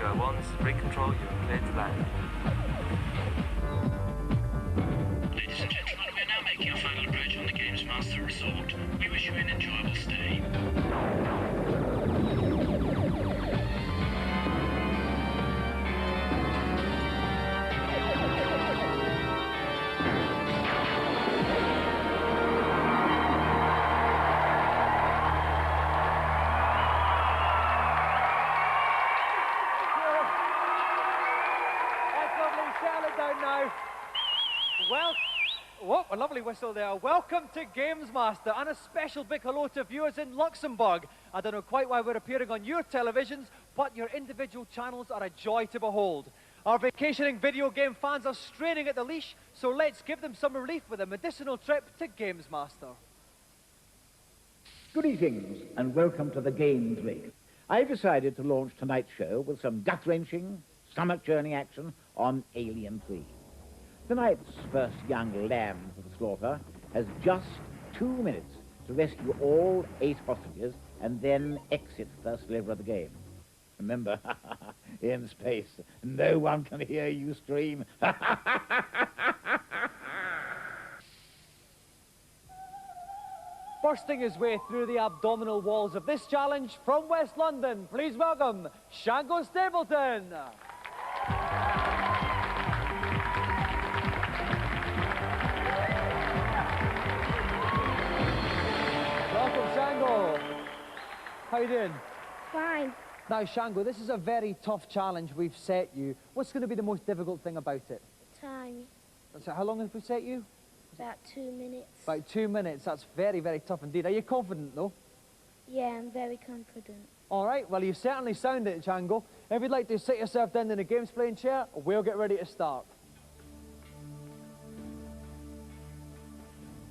go once, recontrol, you're clear to land. Ladies and gentlemen, we are now making our final approach on the Gamesmaster Resort. We wish you an enjoyable stay. Well, whoa, a lovely whistle there. Welcome to Gamesmaster, and a special big hello to viewers in Luxembourg. I don't know quite why we're appearing on your televisions, but your individual channels are a joy to behold. Our vacationing video game fans are straining at the leash, so let's give them some relief with a medicinal trip to Gamesmaster. Good evenings, and welcome to the Games Week. I've decided to launch tonight's show with some gut-wrenching, stomach-churning action on Alien 3. Tonight's first young lamb for the slaughter has just 2 minutes to rescue all 8 hostages and then exit first level of the game. Remember, in space, no one can hear you scream. Bursting his way through the abdominal walls of this challenge from West London, please welcome Shango Stapleton. Welcome, Shango. How you doing? Fine. Now, Shango, this is a very tough challenge we've set you. What's going to be the most difficult thing about it? Time. So how long have we set you? About 2 minutes. About 2 minutes. That's very, very tough indeed. Are you confident, though? Yeah, I'm very confident. All right, well, you certainly sound it, Shango. If you'd like to sit yourself down in a games playing chair, we'll get ready to start.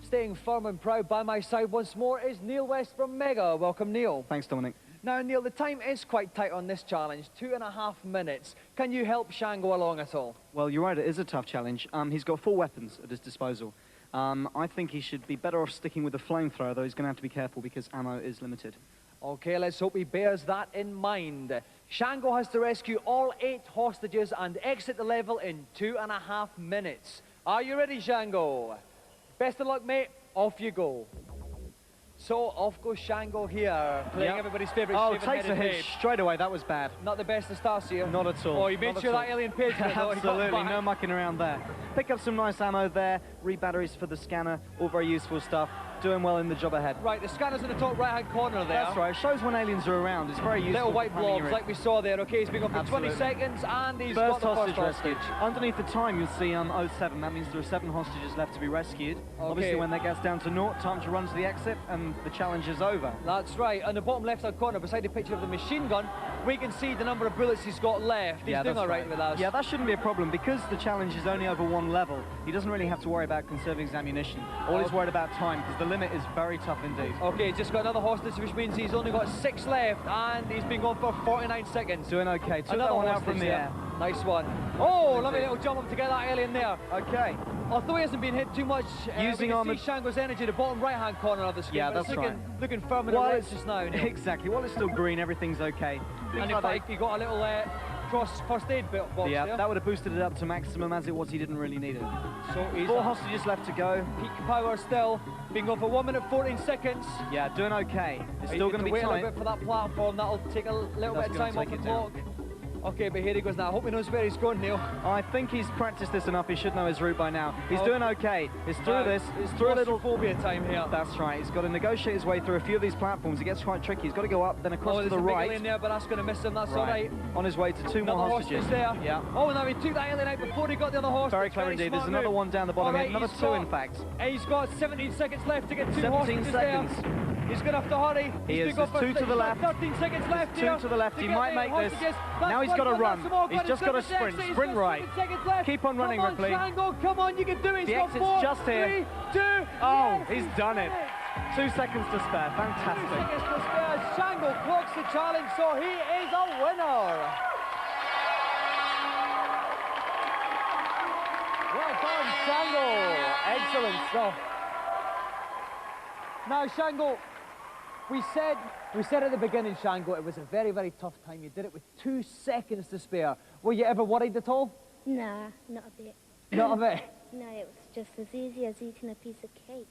Staying firm and proud by my side once more is Neil West from Mega. Welcome, Neil. Thanks, Dominic. Now, Neil, the time is quite tight on this challenge, 2.5 minutes. Can you help Shango along at all? Well, you're right, it is a tough challenge. He's got 4 weapons at his disposal. I think he should be better off sticking with the flamethrower, though he's going to have to be careful because ammo is limited. Okay, let's hope he bears that in mind. Shango has to rescue all 8 hostages and exit the level in 2.5 minutes. Are you ready, Shango? Best of luck, mate. Off you go. So, off goes Shango here, playing everybody's favourite takes a hit straight away. That was bad. Not the best of starts here. Not at all. Oh, you made sure that alien page Absolutely, no mucking around there. Pick up some nice ammo there, re-batteries for the scanner, all very useful stuff. Doing well in the job ahead. Right, the scanner's in the top right-hand corner there. That's right, it shows when aliens are around. It's very useful. Little white blobs like we saw there. Okay, he's been going for Absolutely. 20 seconds and he's First got the hostage first hostage. rescued. Underneath the time you'll see 07. That means there are 7 hostages left to be rescued. Okay. Obviously when that gets down to 0, time to run to the exit and the challenge is over. That's right. On the bottom left-hand corner, beside the picture of the machine gun, we can see the number of bullets he's got left. He's doing all right with us. Yeah, that shouldn't be a problem because the challenge is only over 1 level. He doesn't really have to worry about conserving his ammunition. All he's worried about time because the limit is very tough indeed. Okay, just got another hostage, which means he's only got 6 left, and he's been going for 49 seconds. Doing okay. Took Another that one out hostage from the there. air. Nice one. Oh, lovely little jump up to get that alien there. Okay. Although he hasn't been hit too much, Using we can armoured... see Shango's energy, the bottom right-hand corner of the screen. Yeah, but that's right. Looking firm in the legs just now. Neil. Exactly. While it's still green, everything's okay. And in fact, he got a little cross first aid box yeah, there. that would have boosted it up to maximum. As it was, he didn't really need it. So he's 4 hostages left to go. Peak power still. Being going for 1 minute 14 seconds. Yeah, doing okay. It's still going to be wait tight. a little bit for that platform. That'll take a little bit of time off the clock. Okay, but here he goes now. I hope he knows where he's going, Neil. I think he's practiced this enough. He should know his route by now. He's doing okay. He's through this. It's through a little phobia time here. That's right. He's got to negotiate his way through a few of these platforms. It gets quite tricky. He's got to go up, then across to the right. There's a big alien there, but that's going to miss him. That's all right. On his way to 2 more hostages. There. Yeah. Oh, now he took that alien out before he got the other hostage. Very clever indeed. There's another one down the bottom here. Another 2, in fact. He's got 17 seconds left to get 2 17 hostages seconds. there. He's going to have to hurry. He is. There's 2 to the left. 13 seconds left There's 2 to the left. He might make this. Now he's got to run. He's just got to sprint. Sprint right. Keep on running, Ripley. Shango, come on, you can do it. The exit's just here. 3, 2, oh, he's done it. 2 seconds to spare. Fantastic. 2 seconds to spare. Shango clocks the challenge, so he is a winner. Well done, Shango. Excellent stuff. Now, Shango, We said at the beginning, Shango, it was a very, very tough time. You did it with 2 seconds to spare. Were you ever worried at all? Nah, not a bit. Not a bit. No, it was just as easy as eating a piece of cake.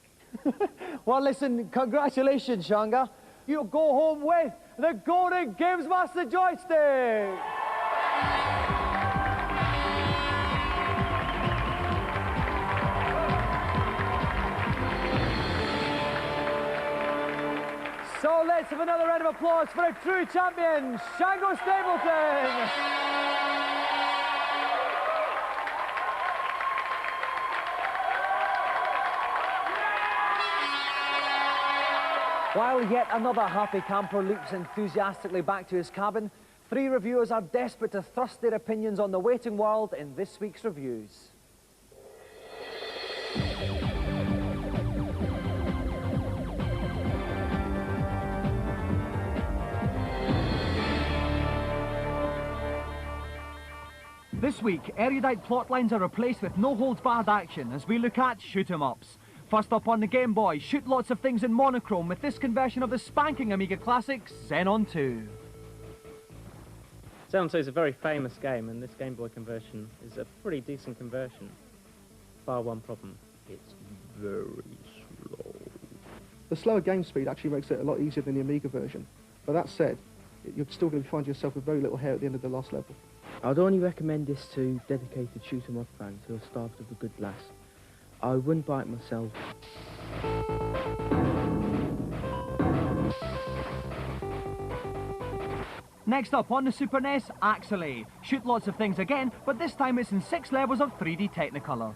Well, listen, congratulations, Shanga. You'll go home with the Golden Gamesmaster joystick. So let's have another round of applause for a true champion, Shango Stapleton. While yet another happy camper leaps enthusiastically back to his cabin, 3 reviewers are desperate to thrust their opinions on the waiting world in this week's reviews. This week, erudite plotlines are replaced with no-holds-barred action as we look at shoot-'em-ups. First up on the Game Boy, shoot lots of things in monochrome with this conversion of the spanking Amiga classic, Xenon 2. Xenon 2 is a very famous game, and this Game Boy conversion is a pretty decent conversion. Bar one problem, it's very slow. The slower game speed actually makes it a lot easier than the Amiga version. But that said, you're still going to find yourself with very little hair at the end of the last level. I'd only recommend this to dedicated shoot-'em-up fans who are starved of a good laugh. I wouldn't buy it myself. Next up on the Super NES, Axelay. Shoot lots of things again, but this time it's in 6 levels of 3D Technicolor.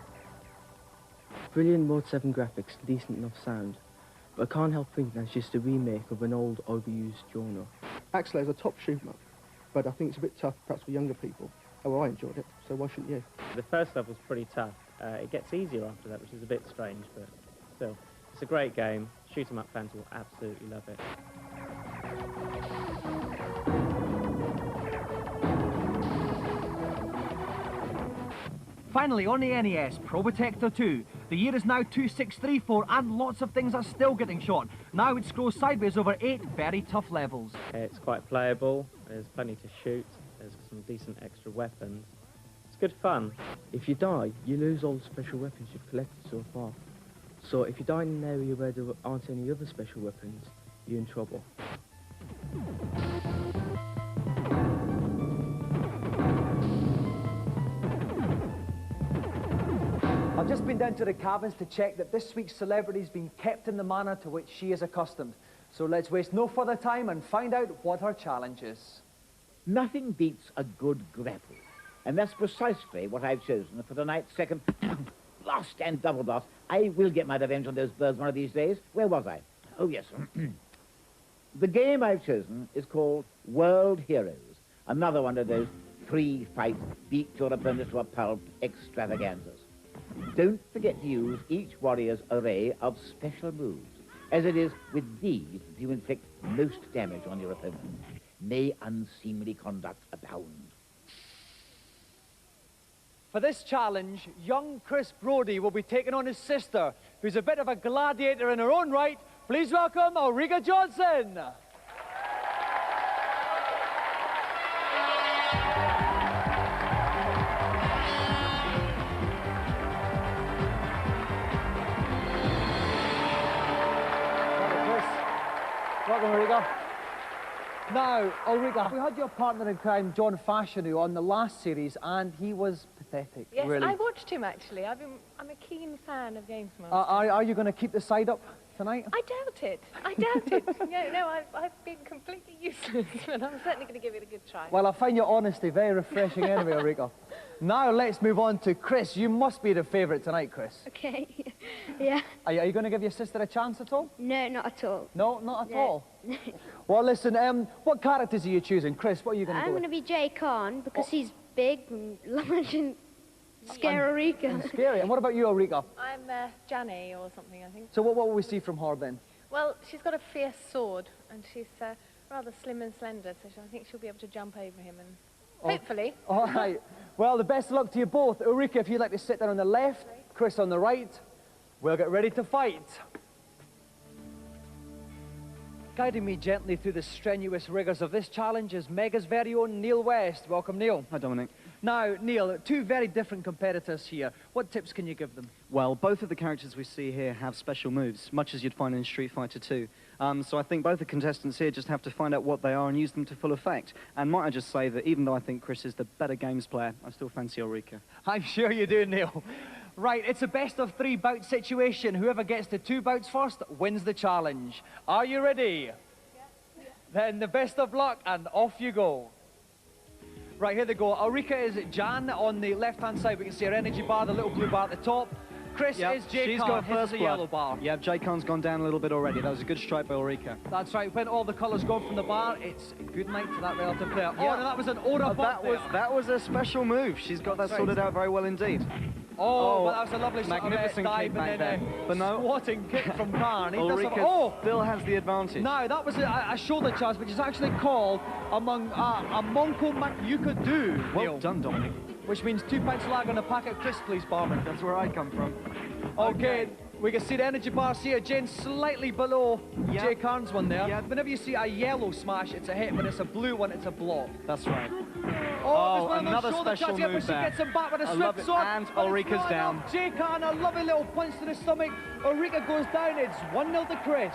Brilliant Mode 7 graphics, decent enough sound. But I can't help thinking that's just a remake of an old, overused genre. Axelay is a top shoot-'em up, but I think it's a bit tough perhaps for younger people. Oh, well, I enjoyed it, so why shouldn't you? The first level's pretty tough. It gets easier after that, which is a bit strange, but still. It's a great game. Shoot-'em-up fans will absolutely love it. Finally, on the NES, Probotector 2. The year is now 2634 and lots of things are still getting shot. Now it scrolls sideways over 8 very tough levels. It's quite playable. There's plenty to shoot. There's some decent extra weapons. It's good fun. If you die, you lose all the special weapons you've collected so far. So if you die in an area where there aren't any other special weapons, you're in trouble. I've just been down to the cabins to check that this week's celebrity's been kept in the manner to which she is accustomed. So let's waste no further time and find out what her challenge is. Nothing beats a good grapple. And that's precisely what I've chosen for tonight's second lost and double lost. I will get my revenge on those birds one of these days. Where was I? Oh, yes. The game I've chosen is called World Heroes. Another one of those pre-fight, beat your opponent to a pulp extravaganzas. Don't forget to use each warrior's array of special moves, as it is with these that you inflict most damage on your opponent. May unseemly conduct abound. For this challenge, young Chris Brody will be taking on his sister, who's a bit of a gladiator in her own right. Please welcome Ulrika Johnson. Welcome, Ulrika. Now, Ulrika, we had your partner in crime, John Fashanu, on the last series, and he was pathetic, yes, really. I watched him, actually. I'm a keen fan of Gamesmaster. Are you going to keep the side up tonight? I doubt it. I doubt it. No, I've been completely useless, but I'm certainly going to give it a good try. Well, I find your honesty very refreshing anyway, Ulrika. Now, let's move on to Chris. You must be the favourite tonight, Chris. Okay, yeah. Are you going to give your sister a chance at all? No, not at all. No, not at No. all? Well, listen, what characters are you choosing? Chris, what are you going to I'm go going to be Jay Khan because he's big and large and scary. and scary. And what about you, Ulrika? I'm Janny or something, I think. So what will we see from her then? Well, she's got a fierce sword, and she's rather slim and slender, so I think she'll be able to jump over him and hopefully. All right. Well, the best of luck to you both. Ulrika, if you'd like to sit there on the left, Chris on the right, we'll get ready to fight. Guiding me gently through the strenuous rigours of this challenge is Mega's very own Neil West. Welcome, Neil. Hi, Dominic. Now, Neil, two very different competitors here. What tips can you give them? Well, both of the characters we see here have special moves, much as you'd find in Street Fighter 2. So I think both the contestants here just have to find out what they are and use them to full effect. And might I just say that even though I think Chris is the better games player, I still fancy Ulrika. I'm sure you do, Neil. Right, it's a best-of-3 bout situation. Whoever gets to 2 bouts first wins the challenge. Are you ready? Yeah. Then the best of luck, and off you go. Right, here they go. Ulrika is Jan on the left-hand side. We can see her energy bar, the little blue bar at the top. Chris is J-Khan, she's got first the blood. yellow bar. Yeah, J-Khan's gone down a little bit already. That was a good strike by Ulrika. That's right. When all the colours gone from the bar, it's a good night to that relative player. Yeah. Oh, no, that was an aura bump that was a special move. She's got that sorted out very well indeed. Oh, but that was a lovely magnificent dive kick back and there. then But no, squatting kick from Khan. Ulrika still has the advantage. No, that was a shoulder charge, which is actually called a Monko Makyuka do. Well done, Dominic. Which means 2 pints lag on a packet of crisps, please, barman. That's where I come from. Okay. We can see the energy bars here. Jane slightly below Jay Khan's one there. Yep. Whenever you see a yellow smash, it's a hit. When it's a blue one, it's a block. That's right. Oh, another special move but she gets him back with a swift sword. And Ulrika's down. Jay Khan, a lovely little punch to the stomach. Ulrika goes down. It's 1-0 to Chris.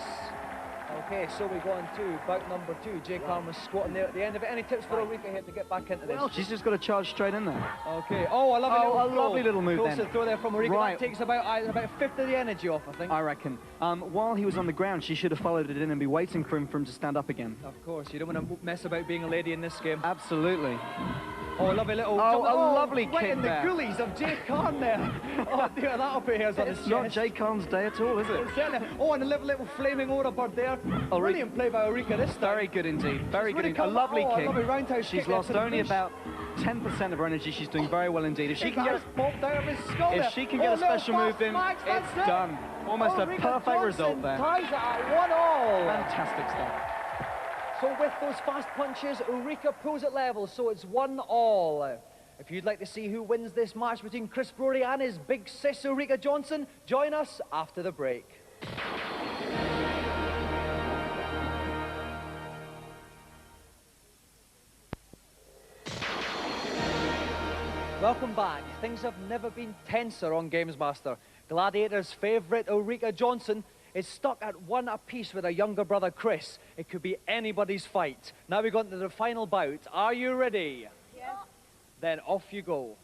Okay, so we go on to bout number 2. Jay Khan was squatting there at the end of it. Any tips for Ulrika here to get back into this? Well, she's just got to charge straight in there. Okay. Oh, a lovely little move close then. to throw there from Ulrika. Right. That takes about a fifth of the energy off, I think. I reckon. While he was on the ground, she should have followed it in and be waiting for him to stand up again. Of course, you don't want to mess about being a lady in this game. Absolutely. Oh, a lovely little... lovely right kick in the there. goolies of Jay Khan there. Oh dear, that'll put hairs on his chest. It's not Jay Khan's day at all, is it? Oh, and a little flaming aura bird there. Brilliant play by Ulrika this time. Very good indeed. Very good. A lovely kick. She's lost only about 10% of her energy. She's doing very well indeed. If she can get a special move in, it's done. Almost a perfect result there. Ties it at 1-1. Fantastic stuff. So with those fast punches, Ulrika pulls it level, so it's 1-1. If you'd like to see who wins this match between Chris Brody and his big sis Ulrika Johnson, join us after the break. Welcome back. Things have never been tenser on Gamesmaster. Gladiator's favourite Ulrika Johnson is stuck at 1 apiece with her younger brother Chris. It could be anybody's fight. Now we go into the final bout. Are you ready? Yeah. Then off you go.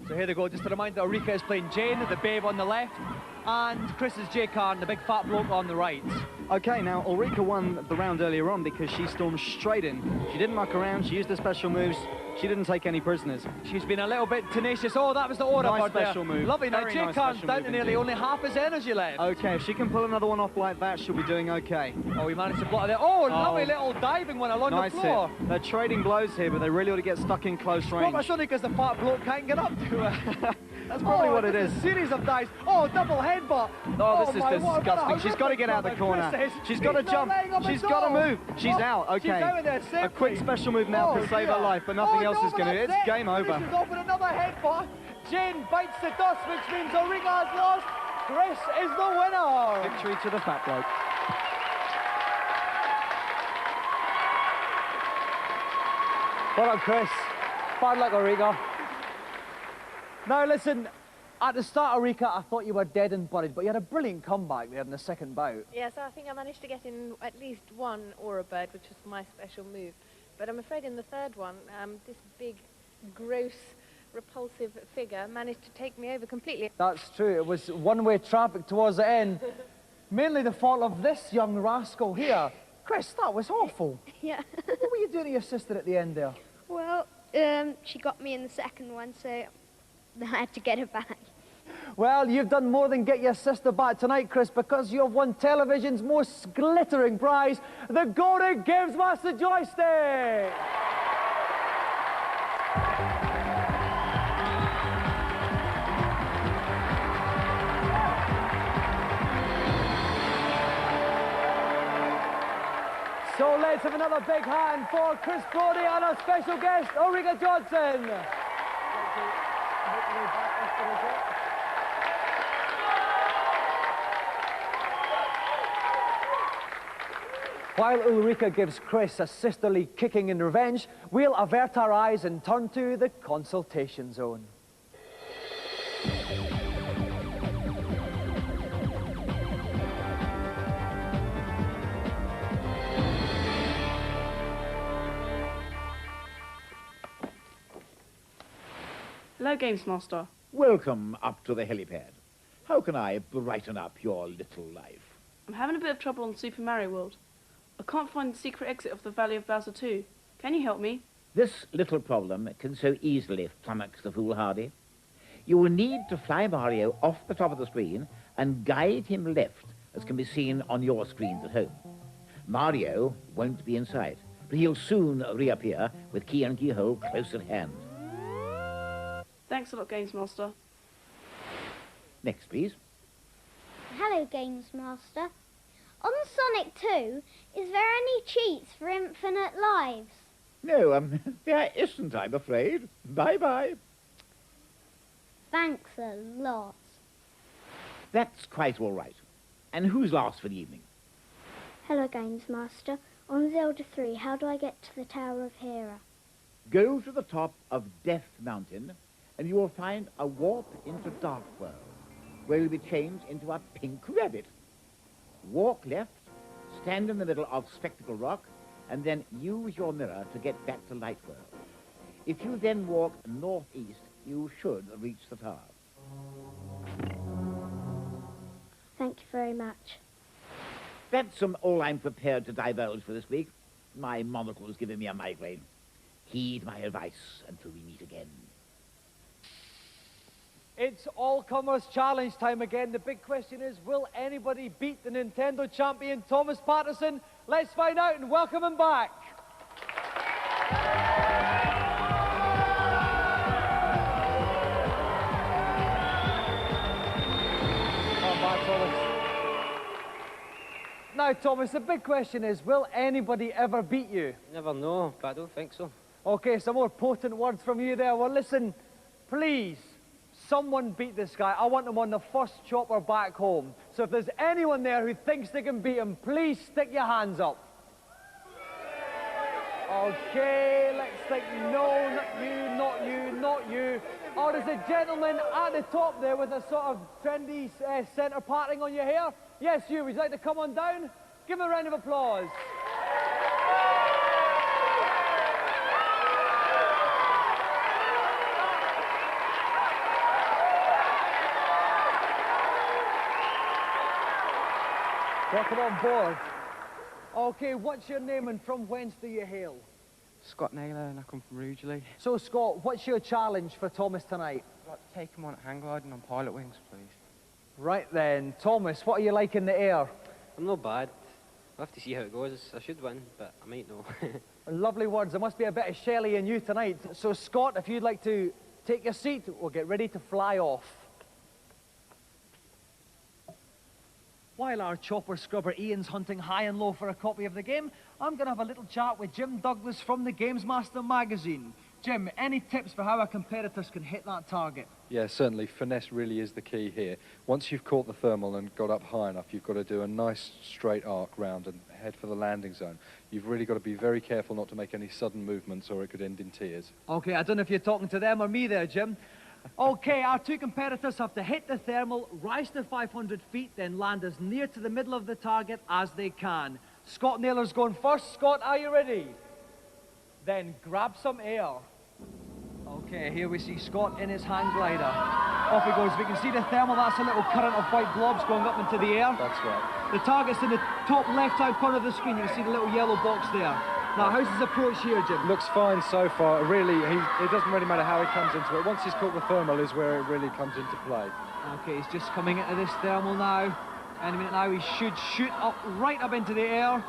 So here they go. Just a reminder, Ulrika is playing Jane, the babe on the left, and Chris is Jay Khan, the big fat bloke on the right. Okay, now Ulrika won the round earlier on because she stormed straight in. She didn't muck around, she used her special moves, she didn't take any prisoners. She's been a little bit tenacious. Oh, that was the aura nice bird special there. Move. Lovely. Now Very Jay nice Khan's down to move nearly only half his energy left. Okay, if she can pull another one off like that, she'll be doing okay. Oh, he managed to block it there. Oh, lovely little diving one along the floor. Hit. They're trading blows here, but they really ought to get stuck in close range. Well, that's only because the fat bloke can't get up to her. That's probably what it is. A series of dives. Oh, double headbutt. Oh, this is disgusting. She's got to get out of the corner. She's got to jump. She's got to move. She's out. Okay. She's out there safely. A quick special move now to save her life, but nothing else is going to. It's game over. She's off with another headbutt. Jane bites the dust, which means Ulrika has lost. Chris is the winner. Victory to the fat bloke. Well done, Chris. Bad luck, Ulrika. Now listen, at the start, Ulrika, I thought you were dead and buried, but you had a brilliant comeback there in the second bout. Yeah, so I think I managed to get in at least 1 aura bird, which was my special move. But I'm afraid in the third one, this big, gross, repulsive figure managed to take me over completely. That's true. It was one-way traffic towards the end. Mainly the fault of this young rascal here. Chris, that was awful. Yeah. What were you doing to your sister at the end there? Well, she got me in the second one, so I had to get her back. Well, you've done more than get your sister back tonight, Chris, because you have won television's most glittering prize, the Golden Gamesmaster joystick! So let's have another big hand for Chris Brody and our special guest, Ulrika Johnson. While Ulrika gives Chris a sisterly kicking in revenge, we'll avert our eyes and turn to the consultation zone. Hello, Gamesmaster. Welcome up to the helipad. How can I brighten up your little life? I'm having a bit of trouble on Super Mario World. I can't find the secret exit of the Valley of Bowser 2. Can you help me? This little problem can so easily flummox the foolhardy. You will need to fly Mario off the top of the screen and guide him left, as can be seen on your screens at home. Mario won't be in sight, but he'll soon reappear with key and keyhole close at hand. Thanks a lot, Gamesmaster. Next, please. Hello, Gamesmaster. On Sonic 2, is there any cheats for infinite lives? No, there isn't, I'm afraid. Bye-bye. Thanks a lot. That's quite all right. And who's last for the evening? Hello, Gamesmaster. On Zelda 3, how do I get to the Tower of Hera? Go to the top of Death Mountain, and you will find a warp into Dark World, where you'll be changed into a pink rabbit. Walk left, stand in the middle of Spectacle Rock, and then use your mirror to get back to Light World. If you then walk northeast, you should reach the tower. Thank you very much. That's all I'm prepared to divulge for this week. My monocle's giving me a migraine. Heed my advice until we meet again. It's all-comers challenge time again. The big question is, will anybody beat the Nintendo champion, Thomas Patterson? Let's find out and welcome him back. Come back, Thomas. Now, Thomas, the big question is, will anybody ever beat you? Never know, but I don't think so. Okay, some more potent words from you there. Well, listen, please. Someone beat this guy. I want him on the first chopper back home. So if there's anyone there who thinks they can beat him, please stick your hands up. Okay, let's think. No, not you, not you, not you. Oh, there's a gentleman at the top there with a sort of trendy centre parting on your hair. Yes, you. Would you like to come on down? Give him a round of applause. Welcome on board. Okay, what's your name and from whence do you hail? Scott Naylor and I come from Rugeley. So, Scott, what's your challenge for Thomas tonight? I'd like to take him on hang gliding on pilot wings, please. Right then. Thomas, what are you like in the air? I'm not bad. We'll have to see how it goes. I should win, but I might not. Lovely words. There must be a bit of Shelley in you tonight. So, Scott, if you'd like to take your seat, we'll get ready to fly off. While our chopper scrubber Ian's hunting high and low for a copy of the game, I'm going to have a little chat with Jim Douglas from the Gamesmaster magazine. Jim, any tips for how our competitors can hit that target? Yeah, certainly. Finesse really is the key here. Once you've caught the thermal and got up high enough, you've got to do a nice straight arc round and head for the landing zone. You've really got to be very careful not to make any sudden movements or it could end in tears. Okay, I don't know if you're talking to them or me there, Jim. Okay, our two competitors have to hit the thermal, rise to 500 feet, then land as near to the middle of the target as they can. Scott Naylor's going first. Scott, are you ready? Then grab some air. Okay, here we see Scott in his hang glider. Off he goes. We can see the thermal. That's a little current of white blobs going up into the air. That's right. The target's in the top left-hand corner of the screen. You can see the little yellow box there. Now, how's his approach here, Jim? Looks fine so far. Really, it doesn't really matter how he comes into it. Once he's caught the thermal is where it really comes into play. Okay, he's just coming into this thermal now. Any minute now, he should shoot up, right up into the air.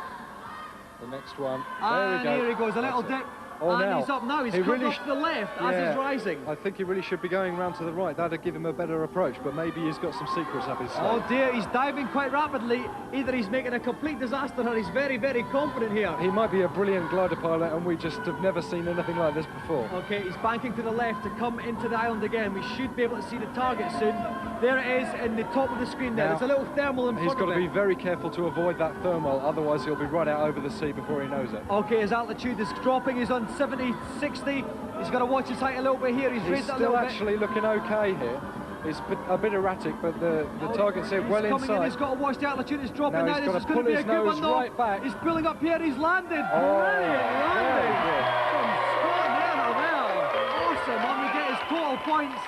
The next one. And there we go. here he goes, a little dip. Oh, and now. he's up now. He's come really off to the left as he's rising. I think he really should be going round to the right. That'd give him a better approach, but maybe he's got some secrets up his sleeve. Oh dear, he's diving quite rapidly. Either he's making a complete disaster or he's very, very confident here. He might be a brilliant glider pilot and we just have never seen anything like this before. Okay, he's banking to the left to come into the island again. We should be able to see the target soon. There it is in the top of the screen there. Now, There's a little thermal in front He's got of to it. be very careful to avoid that thermal, otherwise he'll be right out over the sea before he knows it. Okay, his altitude is dropping. He's on 70, 60. He's got to watch his height a little bit here. He's raised it a still little actually looking okay here. It's a bit erratic, but the target's here well coming inside. In, he's got to watch the altitude. It's dropping now. He's This got is to going to pull be a his good nose one, though. right back. He's pulling up here. He's landed. Oh, Brilliant landing. very good. From Scott Naylor. Awesome. And we get his total points.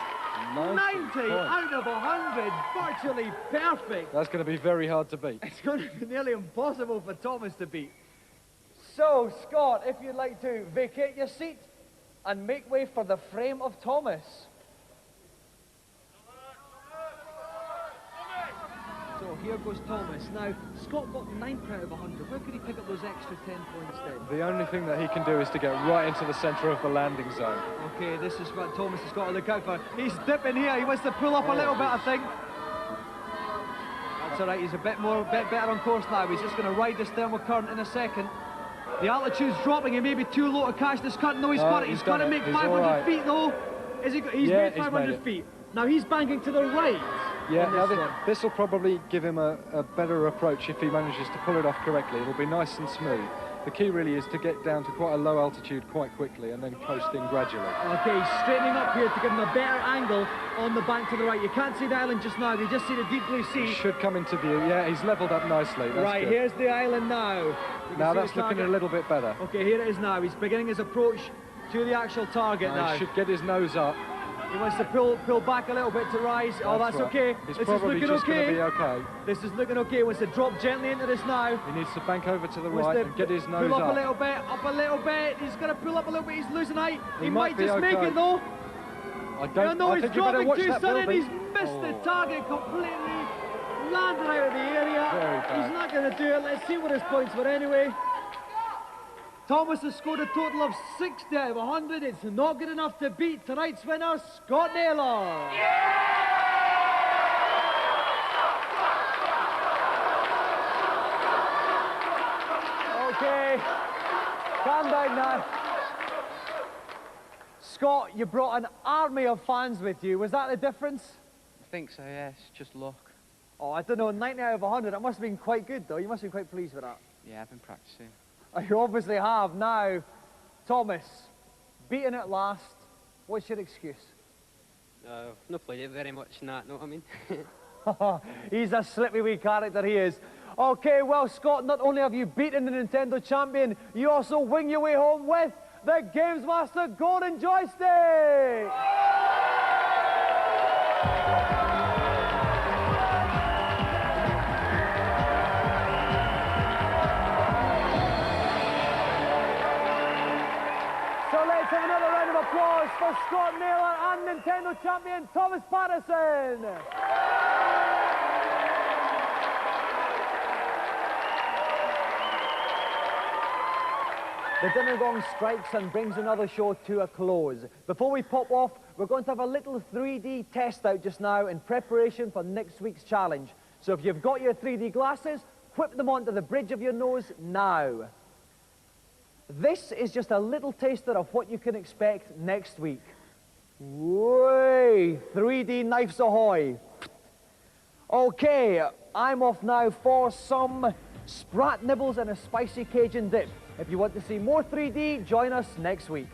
90 out of 100. Virtually perfect. That's going to be very hard to beat. It's going to be nearly impossible for Thomas to beat. So, Scott, if you'd like to vacate your seat and make way for the frame of Thomas. So here goes Thomas. Now, Scott got 9th out of 100. Where could he pick up those extra 10 points then? The only thing that he can do is to get right into the centre of the landing zone. Okay, this is what Thomas has got to look out for. He's dipping here. He wants to pull up a little bit, I think. That's all right. He's a bit better on course now. He's just going to ride this thermal current in a second. The altitude's dropping. He may be too low to catch this cut. No, he's got it. He's got to make 500 feet, though. He's made 500 feet. Now he's banking to the right. Yeah, now this will probably give him a better approach if he manages to pull it off correctly. It'll be nice and smooth. The key really is to get down to quite a low altitude quite quickly and then coast in gradually. Okay, he's straightening up here to give him a better angle on the bank to the right. You can't see the island just now. You just see the deep blue sea. He should come into view. Yeah, he's levelled up nicely. That's right, good. here's the island now. Now that's looking a little bit better. Okay, here it is now. He's beginning his approach to the actual target now. He should get his nose up. He wants to pull back a little bit to rise. Oh, that's right. okay. It's this probably is looking just okay. going to be okay. This is looking okay. He wants to drop gently into this now. He needs to bank over to the right and get his nose pull up up. a little bit, up a little bit. He's going to pull up a little bit. He's losing height. He might be just make okay. it though. I don't know I he's think you better dropping watch too that sudden. building. He's missed the target completely. Landed out of the area. Very bad. He's not going to do it. Let's see what his points were anyway. Thomas has scored a total of 60 out of 100. It's not good enough to beat tonight's winner, Scott Naylor. Okay, calm down now. Scott, you brought an army of fans with you. Was that the difference? I think so, yes. Just luck. Oh, I don't know, 90 out of 100. That must have been quite good, though. You must have been quite pleased with that. Yeah, I've been practicing. You obviously have. Now, Thomas, beaten at last. What's your excuse? Not played it very much, know what I mean? He's a slippy wee character, he is. Okay, well, Scott, not only have you beaten the Nintendo champion, you also wing your way home with the Gamesmaster Golden Joystick! So let's have another round of applause for Scott Naylor and Nintendo champion Thomas Patterson. The dinner gong strikes and brings another show to a close. Before we pop off, we're going to have a little 3D test out just now in preparation for next week's challenge. So if you've got your 3D glasses, whip them onto the bridge of your nose now. This is just a little taster of what you can expect next week. Way, 3D knives ahoy. Okay, I'm off now for some sprat nibbles and a spicy Cajun dip. If you want to see more 3D, join us next week.